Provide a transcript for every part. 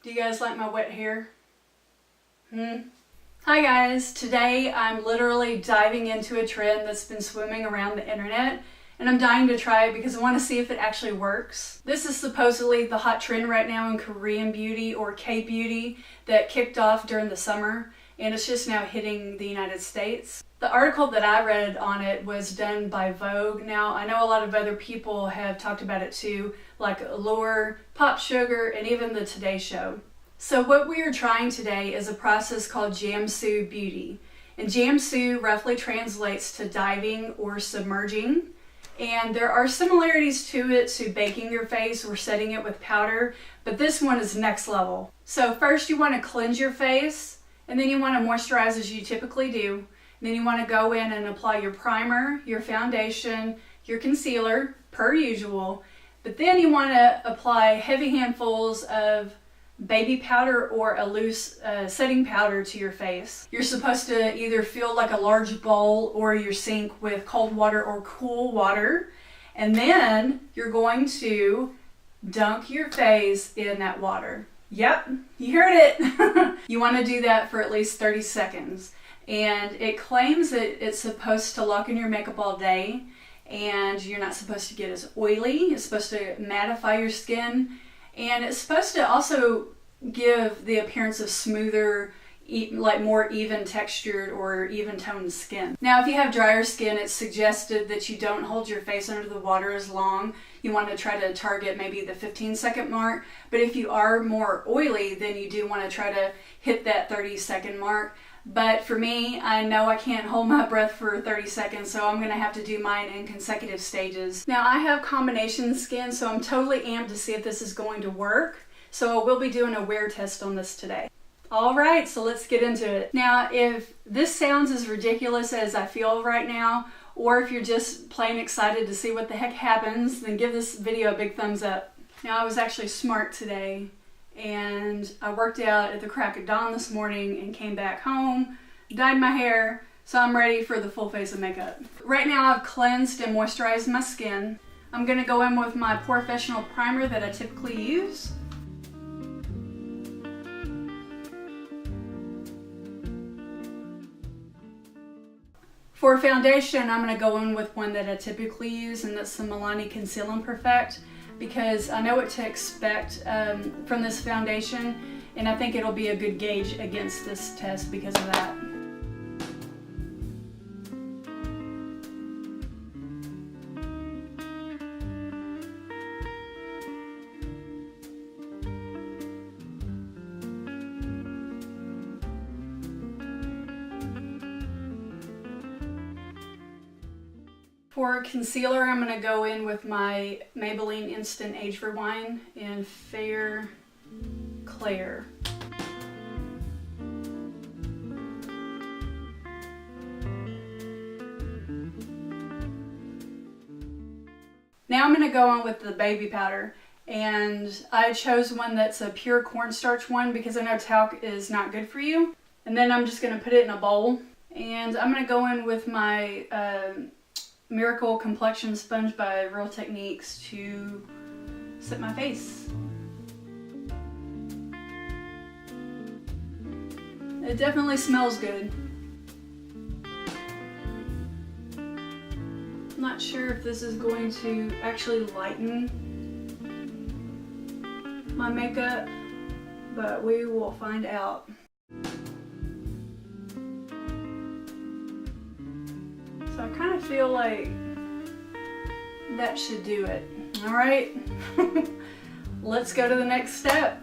Do you guys like my wet hair? Hi guys, today I'm literally diving into a trend that's been swimming around the internet, and I'm dying to try it because I want to see if it actually works. This is supposedly the hot trend right now in Korean beauty, or K-beauty, that kicked off during the summer, and it's just now hitting the United States. The article that I read on it was done by Vogue. Now, I know a lot of other people have talked about it too, like Allure, Pop Sugar, and even the Today Show. So what we are trying today is a process called JAMSU beauty. And JAMSU roughly translates to diving or submerging. And there are similarities to it to baking your face or setting it with powder, but this one is next level. So first you want to cleanse your face, and then you want to moisturize as you typically do. And then you want to go in and apply your primer, your foundation, your concealer, per usual. But then you want to apply heavy handfuls of baby powder or a loose setting powder to your face. You're supposed to either fill like a large bowl or your sink with cold water or cool water. And then you're going to dunk your face in that water. Yep, you heard it. You want to do that for at least 30 seconds. And it claims that it's supposed to lock in your makeup all day, and you're not supposed to get as oily. It's supposed to mattify your skin, and it's supposed to also give the appearance of smoother, like more even textured or even toned skin. Now, if you have drier skin, it's suggested that you don't hold your face under the water as long. You want to try to target maybe the 15-second mark, but if you are more oily, then you do want to try to hit that 30-second mark. But for me, I know I can't hold my breath for 30 seconds, so I'm going to have to do mine in consecutive stages. Now, I have combination skin, so I'm totally amped to see if this is going to work. So we'll be doing a wear test on this today. All right, so let's get into it. Now, if this sounds as ridiculous as I feel right now, or if you're just plain excited to see what the heck happens, then give this video a big thumbs up. Now, I was actually smart today, and I worked out at the crack of dawn this morning and came back home, dyed my hair, so I'm ready for the full face of makeup. Right now I've cleansed and moisturized my skin. I'm gonna go in with my Porefessional primer that I typically use. For foundation, I'm gonna go in with one that I typically use, and that's the Milani Conceal and Perfect, because I know what to expect from this foundation, and I think it'll be a good gauge against this test because of that. For concealer, I'm going to go in with my Maybelline Instant Age Rewind in Fair Clair. Now I'm going to go on with the baby powder, and I chose one that's a pure cornstarch one because I know talc is not good for you. And then I'm just going to put it in a bowl, and I'm going to go in with my Miracle Complexion Sponge by Real Techniques to set my face. It definitely smells good. I'm not sure if this is going to actually lighten my makeup, but we will find out. So I kind of feel like that should do it. All right, let's go to the next step.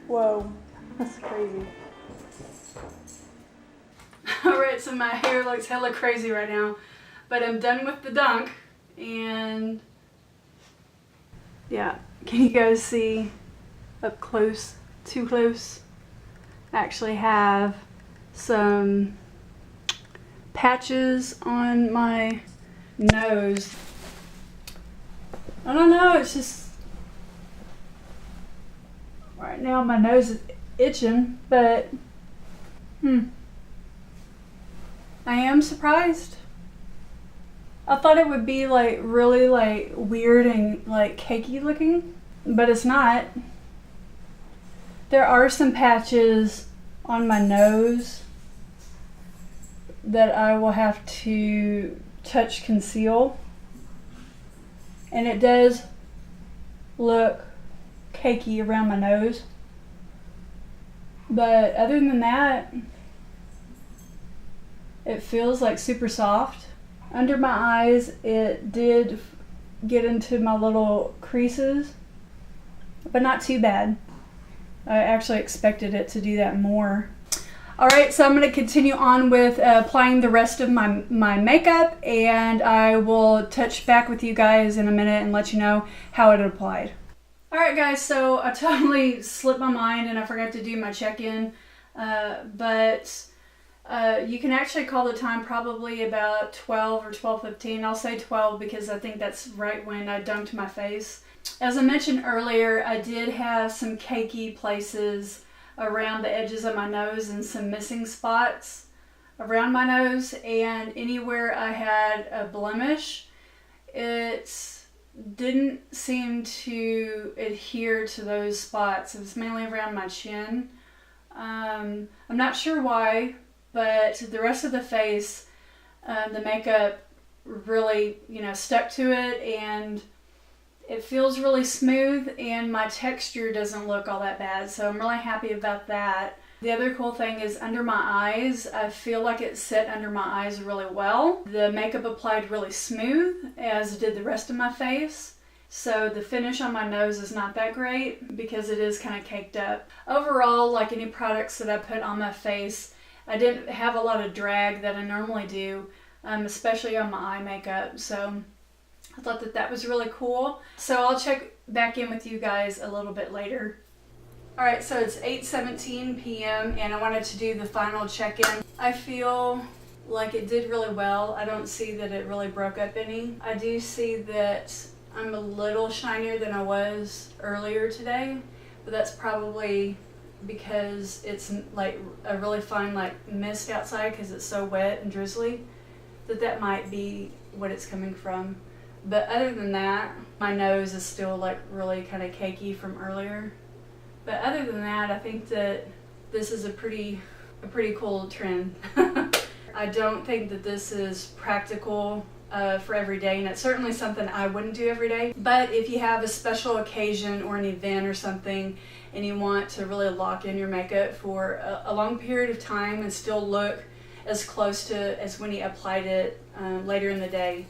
Whoa. That's crazy. Alright, so my hair looks hella crazy right now, but I'm done with the dunk, and yeah, can you guys see up close, too close? I actually have some patches on my nose. I don't know, it's just right now my nose is itching, but I am surprised. I thought it would be like really like weird and like cakey looking, but it's not. There are some patches on my nose that I will have to touch conceal, and it does look cakey around my nose, but other than that, it feels like super soft. Under my eyes, it did get into my little creases, but not too bad. I actually expected it to do that more. Alright, so I'm going to continue on with applying the rest of my makeup, and I will touch back with you guys in a minute and let you know how it applied. Alright guys, so I totally slipped my mind and I forgot to do my check-in, but you can actually call the time probably about 12 or 12:15. I'll say 12 because I think that's right when I dunked my face. As I mentioned earlier, I did have some cakey places around the edges of my nose and some missing spots around my nose, and anywhere I had a blemish, it didn't seem to adhere to those spots. It was mainly around my chin. I'm not sure why, but the rest of the face, the makeup really, stuck to it, and it feels really smooth, and my texture doesn't look all that bad, so I'm really happy about that. The other cool thing is under my eyes, I feel like it set under my eyes really well. The makeup applied really smooth, as did the rest of my face. So the finish on my nose is not that great because it is kind of caked up. Overall, like any products that I put on my face, I didn't have a lot of drag that I normally do, especially on my eye makeup. So I thought that was really cool. So I'll check back in with you guys a little bit later. Alright, so it's 8:17 p.m. and I wanted to do the final check-in. I feel like it did really well. I don't see that it really broke up any. I do see that I'm a little shinier than I was earlier today, but that's probably because it's like a really fine like mist outside because it's so wet and drizzly. That might be what it's coming from. But other than that, my nose is still like really kind of cakey from earlier. But other than that, I think that this is a pretty cool trend. I don't think that this is practical for every day, and it's certainly something I wouldn't do every day. But if you have a special occasion or an event or something and you want to really lock in your makeup for a long period of time and still look as close to as when you applied it later in the day,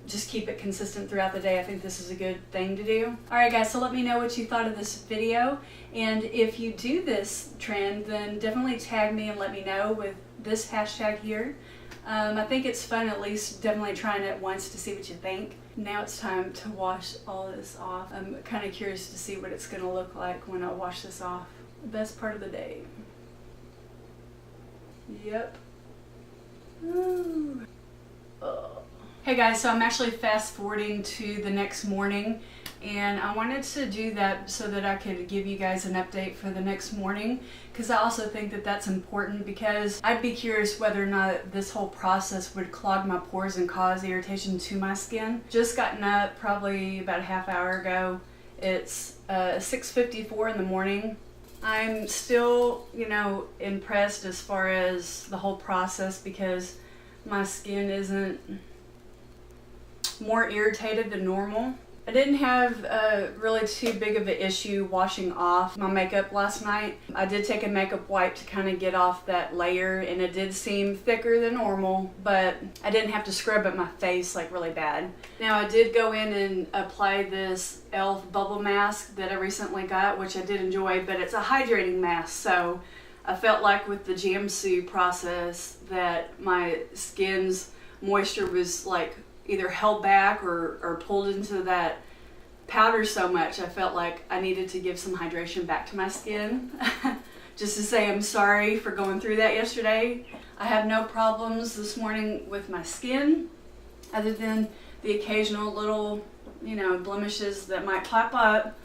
just keep it consistent throughout the day. I think this is a good thing to do. Alright guys, so let me know what you thought of this video, and if you do this trend, then definitely tag me and let me know with this hashtag here. I think it's fun, at least definitely trying it once to see what you think. Now it's time to wash all this off. I'm kind of curious to see what it's going to look like when I wash this off. The best part of the day. Yep. Ooh. Oh. Hey guys, so I'm actually fast forwarding to the next morning, and I wanted to do that so that I could give you guys an update for the next morning, because I also think that that's important, because I'd be curious whether or not this whole process would clog my pores and cause irritation to my skin. Just gotten up probably about a half hour ago. It's 6:54 in the morning. I'm still, impressed as far as the whole process, because my skin isn't more irritated than normal. I didn't have really too big of an issue washing off my makeup last night. I did take a makeup wipe to kind of get off that layer, and it did seem thicker than normal, but I didn't have to scrub at my face like really bad. Now I did go in and apply this e.l.f. bubble mask that I recently got, which I did enjoy, but it's a hydrating mask, so I felt like with the JAMSU process that my skin's moisture was like either held back or pulled into that powder so much. I felt like I needed to give some hydration back to my skin. Just to say I'm sorry for going through that yesterday. I have no problems this morning with my skin other than the occasional little, you know, blemishes that might pop up.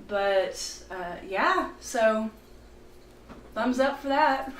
But yeah, so thumbs up for that.